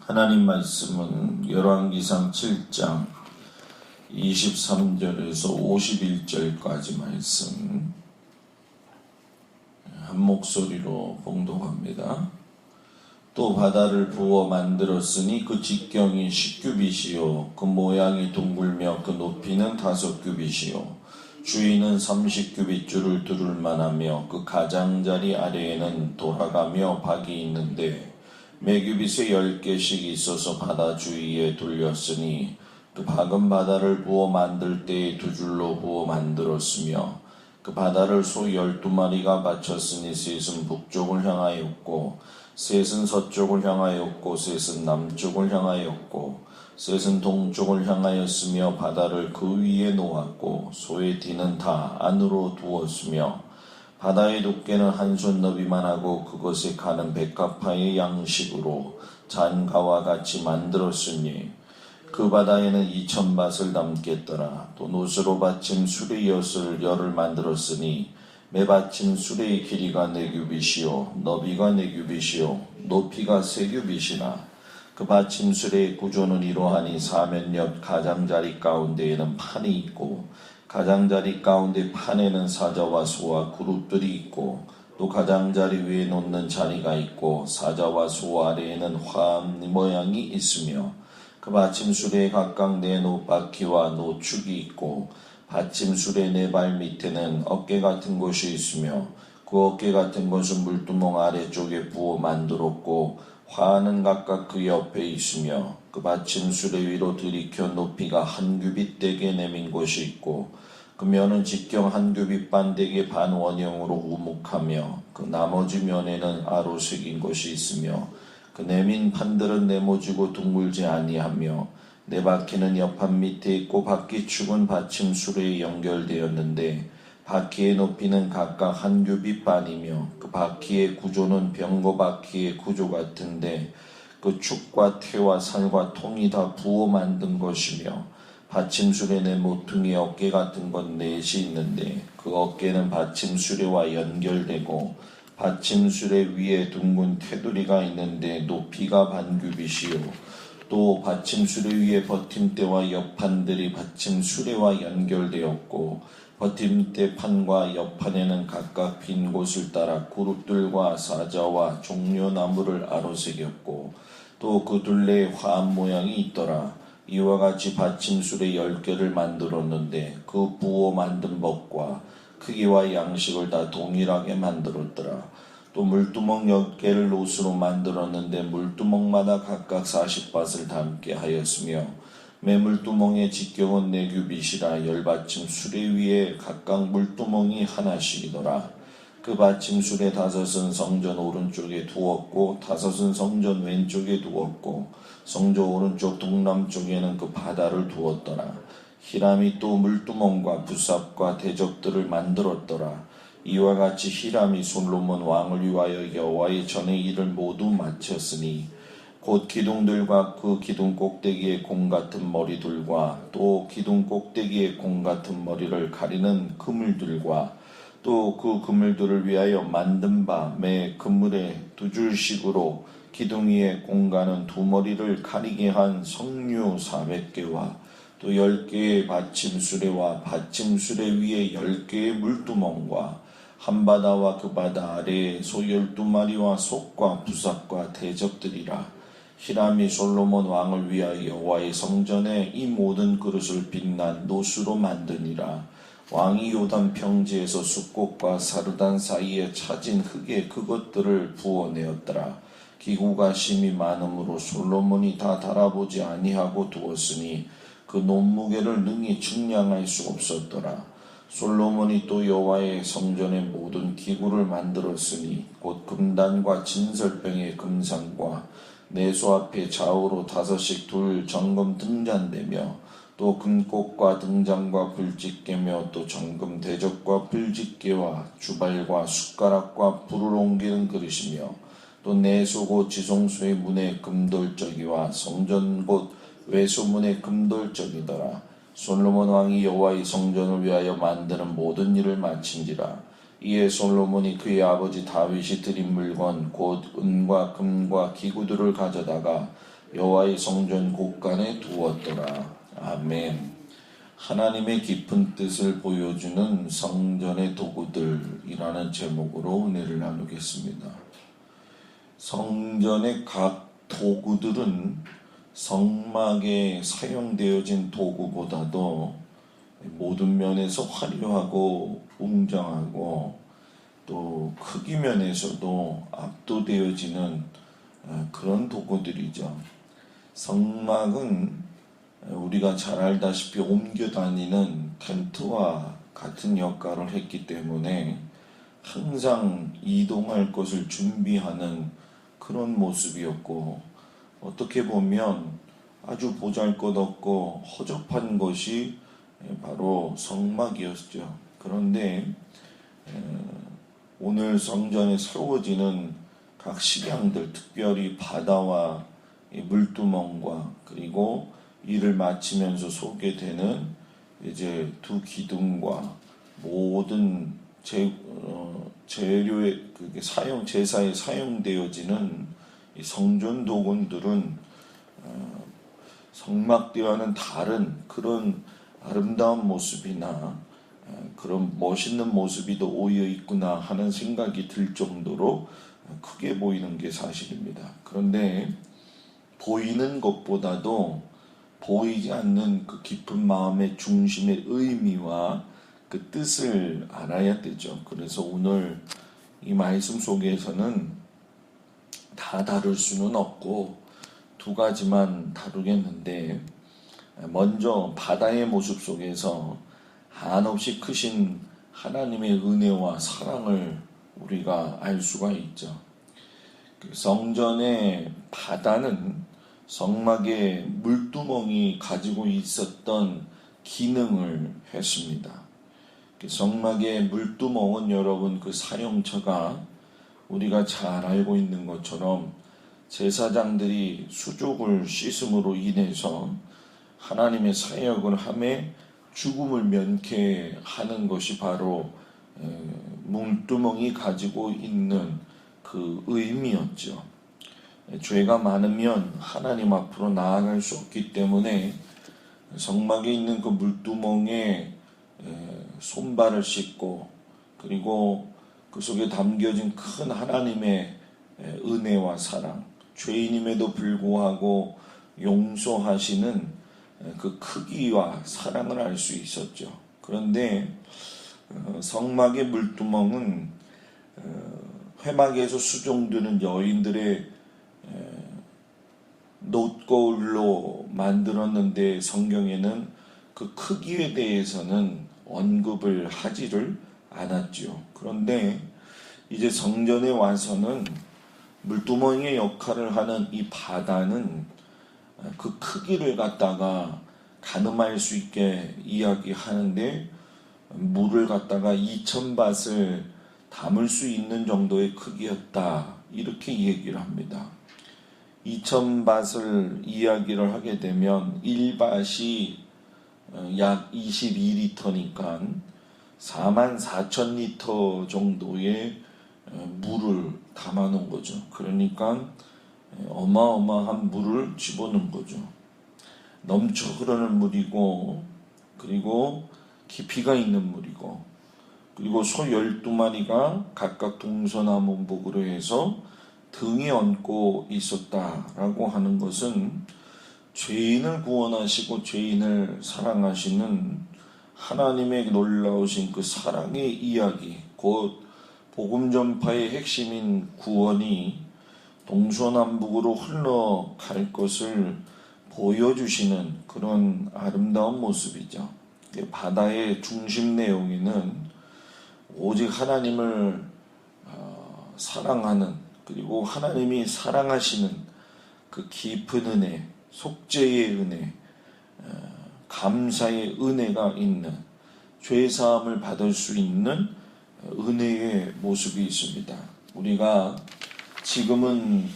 하나님 말씀은 열왕기상 7장 23절에서 51절까지 말씀 한 목소리로 봉독합니다. 또 바다를 부어 만들었으니 그 직경이 10규빗이요 그 모양이 둥글며 그 높이는 5규빗이요 주위는 30규빗 줄을 두를 만하며 그 가장자리 아래에는 돌아가며 박이 있는데 매규빗에 10개씩 있어서 바다 주위에 돌렸으니 그 박은 바다를 부어 만들 때에 2줄로 부어 만들었으며 그 바다를 소 12마리가 바쳤으니 셋은 북쪽을 향하였고 셋은 서쪽을 향하였고 셋은 남쪽을 향하였고 셋은 동쪽을 향하였으며 바다를 그 위에 놓았고 소의 뒤는 다 안으로 두었으며 바다의 두께는 한 손 너비만 하고 그것에 가는 백합화의 양식으로 잔가와 같이 만들었으니 그 바다에는 2000밭을 담겠더라. 또 노스로 받침 수레 열을 만들었으니 매 받침 수레의 길이가 4규빗이요 너비가 4규빗이요 높이가 3규빗이나 그 받침 수레의 구조는 이러하니 사면 옆 가장자리 가운데에는 판이 있고 가장자리 가운데 판에는 사자와 소와 그룹들이 있고 또 가장자리 위에 놓는 자리가 있고 사자와 소 아래에는 화암 모양이 있으며 그 받침술에 각각 4 노바퀴와 노축이 있고 받침술의 4발 밑에는 어깨 같은 것이 있으며 그 어깨 같은 것은 물두멍 아래쪽에 부어 만들었고 화는 각각 그 옆에 있으며 그 받침술의 위로 들이켜 높이가 1규빗 되게 내민 것이 있고 그 면은 직경 1규빗 반 되게 반원형으로 우묵하며 그 나머지 면에는 아로 새긴 것이 있으며 그 내민 판들은 네모지고 둥글지 아니하며 4바퀴는 옆판 밑에 있고 바퀴축은 받침술에 연결되었는데 바퀴의 높이는 각각 1규빗 반이며 그 바퀴의 구조는 병거바퀴의 구조 같은데 그 축과 태와 살과 통이 다 부어 만든 것이며 받침수레 내 모퉁이 어깨 같은 건 4이 있는데 그 어깨는 받침수레와 연결되고 받침수레 위에 둥근 테두리가 있는데 높이가 반규빗이요 또 받침수레 위에 버팀대와 옆판들이 받침수레와 연결되었고 버팀대 판과 옆판에는 각각 빈 곳을 따라 그룹들과 사자와 종려나무를 아로새겼고 또 그 둘레에 화암 모양이 있더라. 이와 같이 받침술에 10개를 만들었는데 그 부어 만든 법과 크기와 양식을 다 동일하게 만들었더라. 또 물두멍 10개를 노수로 만들었는데 물두멍마다 각각 40밭을 담게 하였으며 매 물두멍의 직경은 4규빗이라 10받침 수레 위에 각각 물두멍이 하나씩이더라. 그 받침술에 5은 성전 오른쪽에 두었고 5은 성전 왼쪽에 두었고 성전 오른쪽 동남쪽에는 그 바다를 두었더라. 히람이 또 물두멍과 부삽과 대적들을 만들었더라. 이와 같이 히람이 솔로몬 왕을 위하여 여호와의 전의 일을 모두 마쳤으니 곧 기둥들과 그 기둥 꼭대기의 공 같은 머리들과 또 기둥 꼭대기의 공 같은 머리를 가리는 그물들과 또 그 그물들을 위하여 만든 바 매 그물에 2줄씩으로 기둥 위에 공가는 2머리를 가리게 한 석류 400개와 또 10개의 받침수레와 받침수레 위에 10개의 물두멍과 한 바다와 그 바다 아래에 소 12마리와 속과 부삽과 대적들이라. 히람이 솔로몬 왕을 위하여 여호와의 성전에 이 모든 그릇을 빛난 노수로 만드니라. 왕이 요단 평지에서 숫꽃과 사르단 사이에 차진 흙에 그것들을 부어내었더라. 기구가 심히 많으므로 솔로몬이 다 달아보지 아니하고 두었으니 그 논무게를 능히 측량할 수 없었더라. 솔로몬이 또 여호와의 성전의 모든 기구를 만들었으니 곧 금단과 진설병의 금상과 내소 앞에 좌우로 5씩 둘 정금 등잔대며 또 금꽃과 등잔과 불집게며 또 정금 대적과 불집게와 주발과 숟가락과 불을 옮기는 그릇이며 또 내소 곧 지성소의 문의 금돌적이와 성전 곧 외소문의 금돌적이더라. 솔로몬 왕이 여호와의 성전을 위하여 만드는 모든 일을 마친지라. 이에 솔로몬이 그의 아버지 다윗이 드린 물건 곧 은과 금과 기구들을 가져다가 여호와의 성전 곳간에 두었더라. 아멘. 하나님의 깊은 뜻을 보여주는 성전의 도구들이라는 제목으로 은혜를 나누겠습니다. 성전의 각 도구들은 성막에 사용되어진 도구보다도 모든 면에서 화려하고 웅장하고 또 크기 면에서도 압도되어지는 그런 도구들이죠. 성막은 우리가 잘 알다시피 옮겨 다니는 텐트와 같은 역할을 했기 때문에 항상 이동할 것을 준비하는 그런 모습이었고, 어떻게 보면 아주 보잘것없고 허접한 것이 바로 성막이었죠. 그런데 오늘 성전에 세워지는 각 식양들, 특별히 바다와 물두멍과 그리고 이를 마치면서 소개되는 이제 두 기둥과 모든 재료의 제사에 사용되어지는 이 성전 도구들은 성막대와는 다른 그런 아름다운 모습이나 그런 멋있는 모습이 더 오여 있구나 하는 생각이 들 정도로 크게 보이는 게 사실입니다. 그런데 보이는 것보다도 보이지 않는 그 깊은 마음의 중심의 의미와 그 뜻을 알아야 되죠. 그래서 오늘 이 말씀 속에서는 다 다룰 수는 없고 두 가지만 다루겠는데, 먼저 바다의 모습 속에서 한없이 크신 하나님의 은혜와 사랑을 우리가 알 수가 있죠. 성전의 바다는 성막의 물두멍이 가지고 있었던 기능을 했습니다. 성막의 물두멍은 여러분 그 사용처가 우리가 잘 알고 있는 것처럼 제사장들이 수족을 씻음으로 인해서 하나님의 사역을 함에 죽음을 면케하는 것이 바로 물두멍이 가지고 있는 그 의미였죠. 죄가 많으면 하나님 앞으로 나아갈 수 없기 때문에 성막에 있는 그 물두멍에 손발을 씻고, 그리고 그 속에 담겨진 큰 하나님의 은혜와 사랑, 죄인임에도 불구하고 용서하시는 그 크기와 사랑을 알 수 있었죠. 그런데 성막의 물두멍은 회막에서 수종드는 여인들의 놋거울로 만들었는데 성경에는 그 크기에 대해서는 언급을 하지를 않았죠. 그런데 이제 성전에 와서는 물두멍의 역할을 하는 이 바다는 그 크기를 갖다가 가늠할 수 있게 이야기하는데, 물을 갖다가 2000밭을 담을 수 있는 정도의 크기였다, 이렇게 얘기를 합니다. 2000밭을 이야기를 하게 되면 1밭이 약 22리터니까 44,000리터 정도의 물을 담아놓은 거죠. 그러니까 어마어마한 물을 집어넣은 거죠. 넘쳐 흐르는 물이고, 그리고 깊이가 있는 물이고, 그리고 소 12마리가 각각 동서남북으로 해서 등에 얹고 있었다라고 하는 것은 죄인을 구원하시고 죄인을 사랑하시는 하나님의 놀라우신 그 사랑의 이야기, 곧 복음 전파의 핵심인 구원이 동서남북으로 흘러갈 것을 보여주시는 그런 아름다운 모습이죠. 바다의 중심 내용에는 오직 하나님을 사랑하는, 그리고 하나님이 사랑하시는 그 깊은 은혜, 속죄의 은혜, 감사의 은혜가 있는, 죄사함을 받을 수 있는 은혜의 모습이 있습니다. 우리가 지금은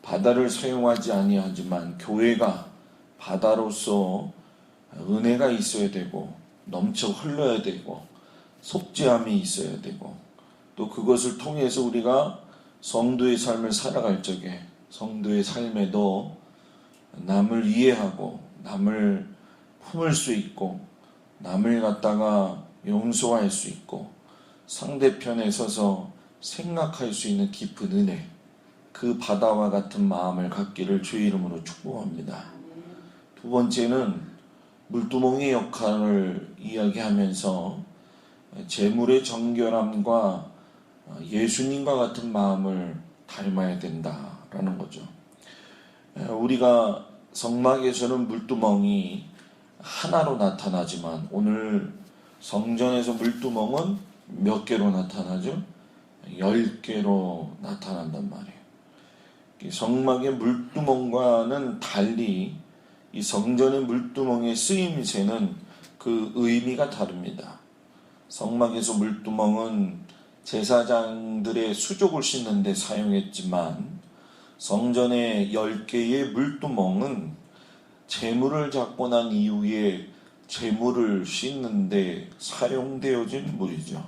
바다를 사용하지 아니하지만 교회가 바다로서 은혜가 있어야 되고, 넘쳐 흘러야 되고, 속죄함이 있어야 되고, 또 그것을 통해서 우리가 성도의 삶을 살아갈 적에 성도의 삶에도 남을 이해하고 남을 품을 수 있고 남을 갖다가 용서할 수 있고 상대편에 서서 생각할 수 있는 깊은 은혜, 그 바다와 같은 마음을 갖기를 주의 이름으로 축복합니다. 두 번째는 물두멍의 역할을 이야기하면서 재물의 정결함과 예수님과 같은 마음을 닮아야 된다라는 거죠. 우리가 성막에서는 물두멍이 하나로 나타나지만 오늘 성전에서 물두멍은 몇 개로 나타나죠? 10개로 나타난단 말이에요. 성막의 물두멍과는 달리 이 성전의 물두멍의 쓰임새는 그 의미가 다릅니다. 성막에서 물두멍은 제사장들의 수족을 씻는 데 사용했지만 성전의 10개의 물두멍은 제물을 잡고 난 이후에 제물을 씻는 데 사용되어진 물이죠.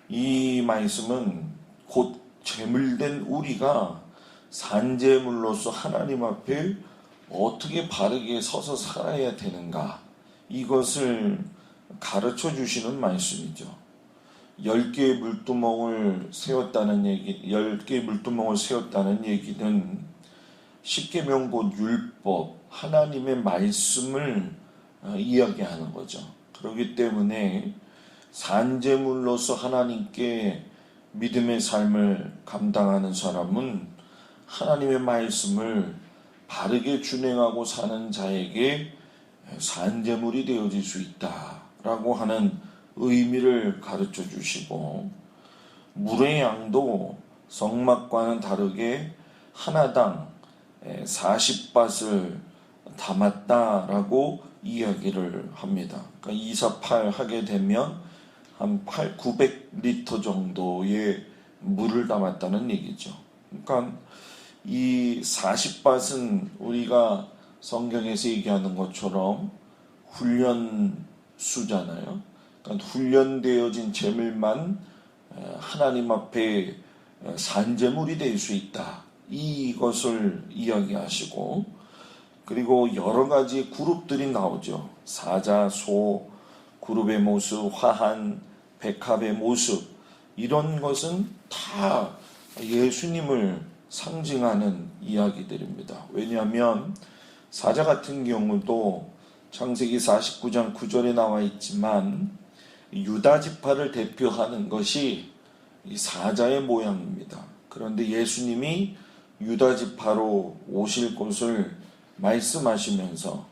이 말씀은 곧 제물된 우리가 산제물로서 하나님 앞에 어떻게 바르게 서서 살아야 되는가, 이것을 가르쳐 주시는 말씀이죠. 10개의 물두멍을 세웠다는 얘기, 10개의 물두멍을 세웠다는 얘기는 십계명 곧 율법, 하나님의 말씀을 이야기하는 거죠. 그렇기 때문에 산제물로서 하나님께 믿음의 삶을 감당하는 사람은 하나님의 말씀을 바르게 준행하고 사는 자에게 산제물이 되어질 수 있다라고 하는 의미를 가르쳐 주시고, 물의 양도 성막과는 다르게 하나당 40밭을 담았다라고 이야기를 합니다. 그러니까 2, 4, 8 하게 되면 한 900리터 정도의 물을 담았다는 얘기죠. 그러니까 이 40밭은 우리가 성경에서 얘기하는 것처럼 훈련수잖아요. 그러니까 훈련되어진 제물만 하나님 앞에 산제물이 될 수 있다, 이것을 이야기하시고, 그리고 여러 가지 그룹들이 나오죠. 사자, 소, 그룹의 모습, 화한, 백합의 모습, 이런 것은 다 예수님을 상징하는 이야기들입니다. 왜냐하면 사자 같은 경우도 창세기 49장 9절에 나와 있지만 유다 지파를 대표하는 것이 이 사자의 모양입니다. 그런데 예수님이 유다 지파로 오실 것을 말씀하시면서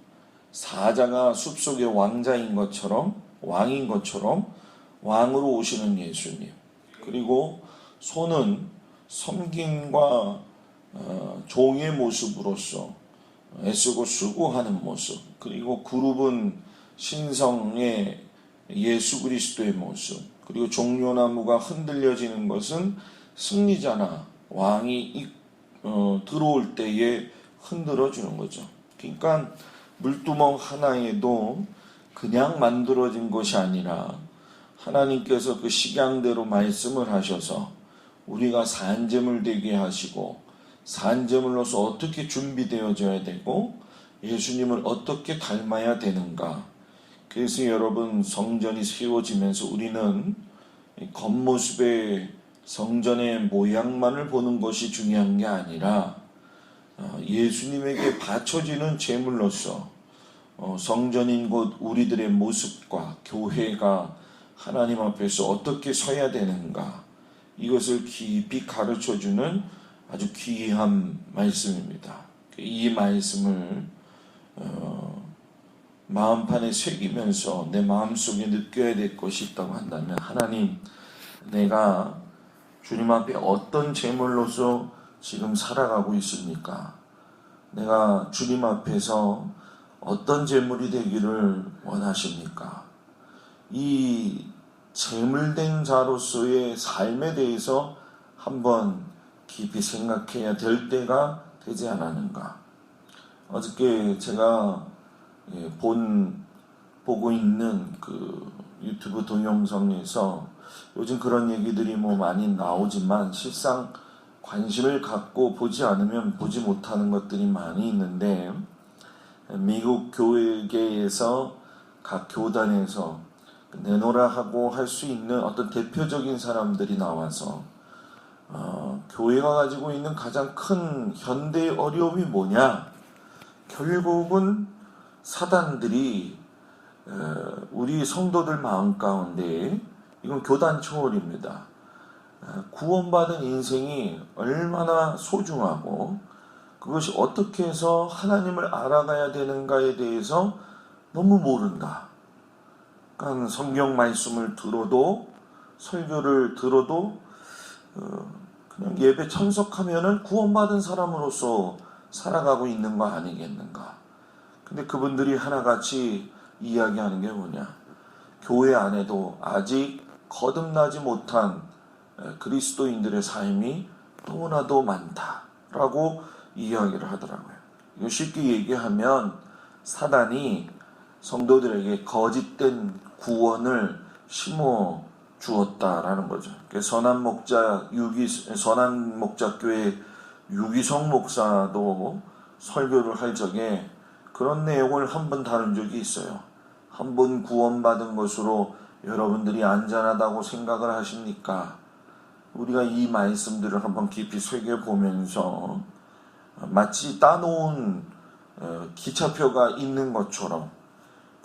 사자가 숲속의 왕자인 것처럼, 왕인 것처럼 왕으로 오시는 예수님, 그리고 소는 섬김과 종의 모습으로서 애쓰고 수고하는 모습, 그리고 그룹은 신성의 예수 그리스도의 모습, 그리고 종려나무가 흔들려지는 것은 승리자나 왕이 들어올 때에 흔들어주는 거죠. 그러니까 물두멍 하나에도 그냥 만들어진 것이 아니라 하나님께서 그 식양대로 말씀을 하셔서 우리가 산제물 되게 하시고, 산제물로서 어떻게 준비되어져야 되고 예수님을 어떻게 닮아야 되는가. 그래서 여러분, 성전이 세워지면서 우리는 겉모습의 성전의 모양만을 보는 것이 중요한 게 아니라 예수님에게 바쳐지는 제물로서 성전인 곳 우리들의 모습과 교회가 하나님 앞에서 어떻게 서야 되는가, 이것을 깊이 가르쳐주는 아주 귀한 말씀입니다. 이 말씀을 마음판에 새기면서 내 마음속에 느껴야 될 것이 있다고 한다면, 하나님, 내가 주님 앞에 어떤 제물로서 지금 살아가고 있습니까? 내가 주님 앞에서 어떤 제물이 되기를 원하십니까? 이 제물된 자로서의 삶에 대해서 한번 깊이 생각해야 될 때가 되지 않았는가. 어저께 제가 보고 있는 그 유튜브 동영상에서 요즘 그런 얘기들이 많이 나오지만 실상 관심을 갖고 보지 않으면 보지 못하는 것들이 많이 있는데, 미국 교회계에서 각 교단에서 내노라 하고 할 수 있는 어떤 대표적인 사람들이 나와서 교회가 가지고 있는 가장 큰 현대의 어려움이 뭐냐? 결국은 사단들이 우리 성도들 마음 가운데, 이건 교단 초월입니다. 구원받은 인생이 얼마나 소중하고 그것이 어떻게 해서 하나님을 알아가야 되는가에 대해서 너무 모른다. 그러니까 성경 말씀을 들어도, 설교를 들어도 그냥 예배 참석하면은 구원받은 사람으로서 살아가고 있는 거 아니겠는가. 근데 그분들이 하나같이 이야기하는 게 뭐냐? 교회 안에도 아직 거듭나지 못한 그리스도인들의 삶이 너무나도 많다라고 이야기를 하더라고요. 이거 쉽게 얘기하면 사단이 성도들에게 거짓된 구원을 심어 주었다라는 거죠. 선한 목자교회 유기성 목사도 설교를 할 적에 그런 내용을 한번 다룬 적이 있어요. 한 번 구원받은 것으로 여러분들이 안전하다고 생각을 하십니까? 우리가 이 말씀들을 한번 깊이 새겨보면서 마치 따놓은 기차표가 있는 것처럼,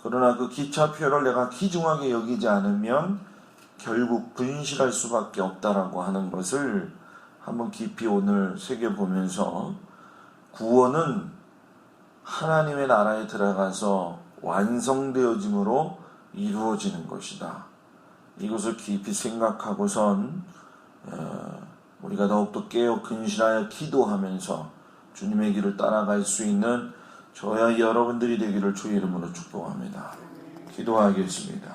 그러나 그 기차표를 내가 귀중하게 여기지 않으면 결국 분실할 수밖에 없다라고 하는 것을 한번 깊이 오늘 새겨보면서, 구원은 하나님의 나라에 들어가서 완성되어짐으로 이루어지는 것이다. 이것을 깊이 생각하고선 우리가 더욱더 깨어 근실하여 기도하면서 주님의 길을 따라갈 수 있는 저와 여러분들이 되기를 주의 이름으로 축복합니다. 기도하겠습니다.